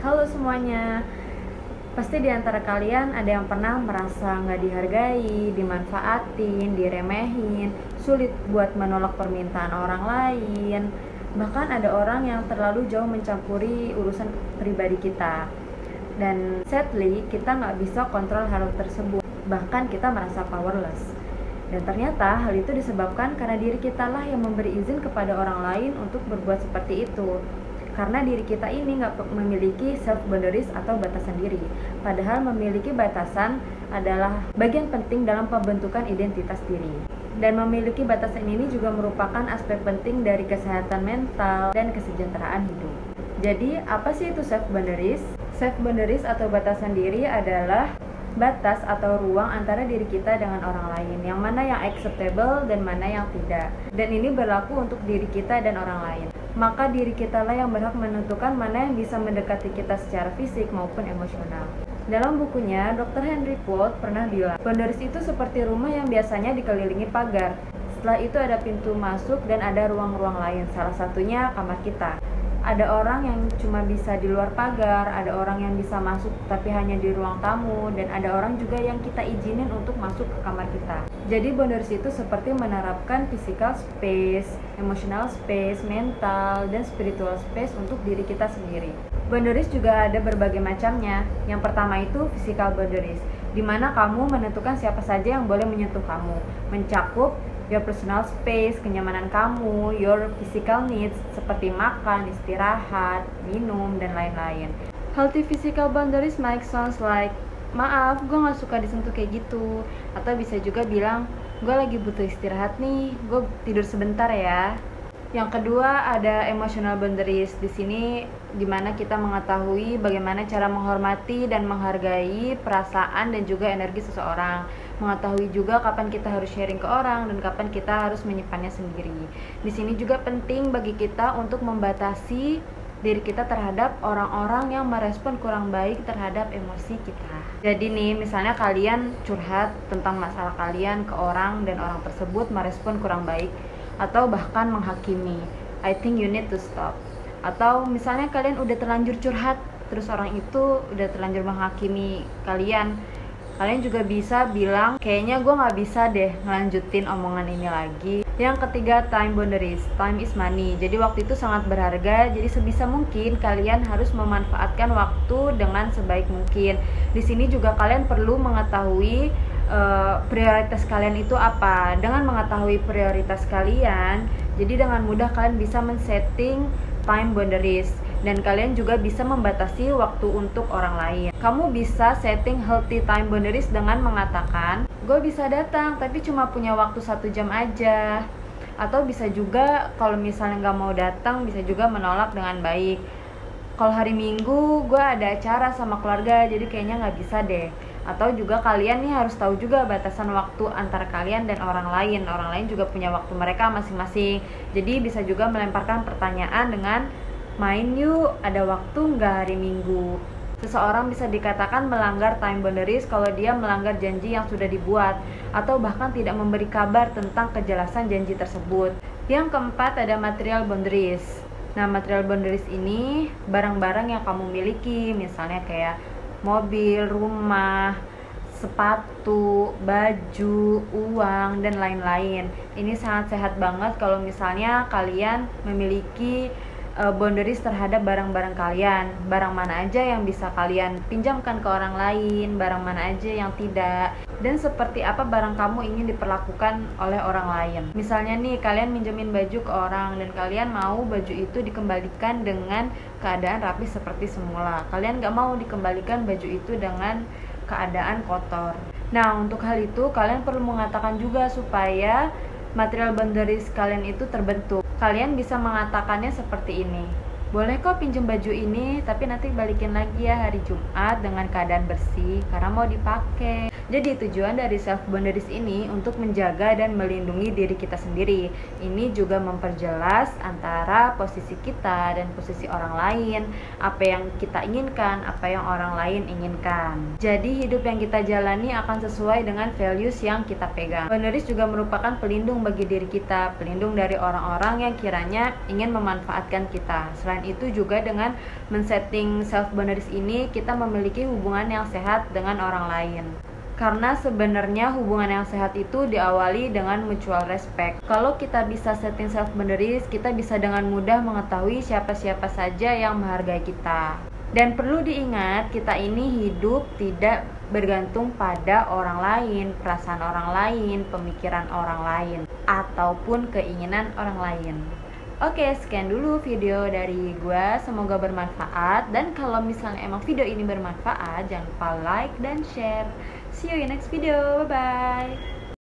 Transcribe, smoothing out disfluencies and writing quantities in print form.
Halo semuanya, pasti di antara kalian ada yang pernah merasa nggak dihargai, dimanfaatin, diremehin, sulit buat menolak permintaan orang lain. Bahkan ada orang yang terlalu jauh mencampuri urusan pribadi kita. Dan sadly, kita nggak bisa kontrol hal tersebut. Bahkan kita merasa powerless. Dan ternyata hal itu disebabkan karena diri kita lah yang memberi izin kepada orang lain untuk berbuat seperti itu. Karena diri kita ini nggak memiliki self boundaries atau batasan diri. Padahal memiliki batasan adalah bagian penting dalam pembentukan identitas diri. Dan memiliki batasan ini juga merupakan aspek penting dari kesehatan mental dan kesejahteraan hidup. Jadi, apa sih itu self boundaries? Self boundaries atau batasan diri adalah batas atau ruang antara diri kita dengan orang lain, yang mana yang acceptable dan mana yang tidak. Dan ini berlaku untuk diri kita dan orang lain. Maka diri kita lah yang berhak menentukan mana yang bisa mendekati kita secara fisik maupun emosional. Dalam bukunya, Dr. Henry Ford pernah bilang, boundaries itu seperti rumah yang biasanya dikelilingi pagar. Setelah itu ada pintu masuk dan ada ruang-ruang lain, salah satunya kamar kita. Ada orang yang cuma bisa di luar pagar, ada orang yang bisa masuk tapi hanya di ruang tamu, dan ada orang juga yang kita izinin untuk masuk ke kamar kita. Jadi boundaries itu seperti menerapkan physical space, emotional space, mental, dan spiritual space untuk diri kita sendiri. Boundaries juga ada berbagai macamnya. Yang pertama itu physical boundaries, di mana kamu menentukan siapa saja yang boleh menyentuh kamu, mencakup your personal space, kenyamanan kamu, your physical needs seperti makan, istirahat, minum, dan lain-lain. Healthy physical boundaries might sounds like, maaf, gue gak suka disentuh kayak gitu. Atau bisa juga bilang, gue lagi butuh istirahat nih, gue tidur sebentar ya. Yang kedua ada emotional boundaries. Di sini dimana kita mengetahui bagaimana cara menghormati dan menghargai perasaan dan juga energi seseorang. Mengetahui juga kapan kita harus sharing ke orang dan kapan kita harus menyimpannya sendiri. Di sini juga penting bagi kita untuk membatasi diri kita terhadap orang-orang yang merespon kurang baik terhadap emosi kita. Jadi nih, misalnya kalian curhat tentang masalah kalian ke orang dan orang tersebut merespon kurang baik atau bahkan menghakimi, I think you need to stop. Atau misalnya kalian udah terlanjur curhat, terus orang itu udah terlanjur menghakimi kalian juga bisa bilang, kayaknya gue gak bisa deh ngelanjutin omongan ini lagi. Yang ketiga, time boundaries. Time is money, jadi waktu itu sangat berharga. Jadi sebisa mungkin kalian harus memanfaatkan waktu dengan sebaik mungkin. Di sini juga kalian perlu mengetahui prioritas kalian itu apa. Dengan mengetahui prioritas kalian, jadi dengan mudah kalian bisa men-setting time boundaries, dan kalian juga bisa membatasi waktu untuk orang lain. Kamu bisa setting healthy time boundaries dengan mengatakan, gue bisa datang tapi cuma punya waktu 1 jam aja. Atau bisa juga kalau misalnya gak mau datang, bisa juga menolak dengan baik. Kalau hari Minggu gue ada acara sama keluarga, jadi kayaknya gak bisa deh. Atau juga kalian nih harus tahu juga batasan waktu antara kalian dan orang lain. Orang lain juga punya waktu mereka masing-masing. Jadi bisa juga melemparkan pertanyaan dengan, main yuk, ada waktu nggak hari Minggu? Seseorang bisa dikatakan melanggar time boundaries kalau dia melanggar janji yang sudah dibuat, atau bahkan tidak memberi kabar tentang kejelasan janji tersebut. Yang keempat ada material boundaries. Nah, material boundaries ini barang-barang yang kamu miliki, misalnya kayak mobil, rumah, sepatu, baju, uang, dan lain-lain. Ini sangat sehat banget kalau misalnya kalian memiliki boundaries terhadap barang-barang kalian. Barang mana aja yang bisa kalian pinjamkan ke orang lain, barang mana aja yang tidak, dan seperti apa barang kamu ingin diperlakukan oleh orang lain. Misalnya nih, kalian minjemin baju ke orang dan kalian mau baju itu dikembalikan dengan keadaan rapi seperti semula. Kalian gak mau dikembalikan baju itu dengan keadaan kotor. Nah, untuk hal itu kalian perlu mengatakan juga supaya material boundaries kalian itu terbentuk. Kalian bisa mengatakannya seperti ini, boleh kok pinjem baju ini, tapi nanti balikin lagi ya hari Jumat dengan keadaan bersih karena mau dipakai. Jadi tujuan dari self boundaries ini untuk menjaga dan melindungi diri kita sendiri. Ini juga memperjelas antara posisi kita dan posisi orang lain, apa yang kita inginkan, apa yang orang lain inginkan. Jadi hidup yang kita jalani akan sesuai dengan values yang kita pegang. Boundaries juga merupakan pelindung bagi diri kita, pelindung dari orang-orang yang kiranya ingin memanfaatkan kita. Selain itu juga dengan men-setting self boundaries ini, kita memiliki hubungan yang sehat dengan orang lain. Karena sebenarnya hubungan yang sehat itu diawali dengan mutual respect. Kalau kita bisa setting self boundaries, kita bisa dengan mudah mengetahui siapa-siapa saja yang menghargai kita. Dan perlu diingat, kita ini hidup tidak bergantung pada orang lain, perasaan orang lain, pemikiran orang lain, ataupun keinginan orang lain. Oke, sekian dulu video dari gua, semoga bermanfaat. Dan kalau misalnya emang video ini bermanfaat, jangan lupa like dan share. See you in next video, bye bye.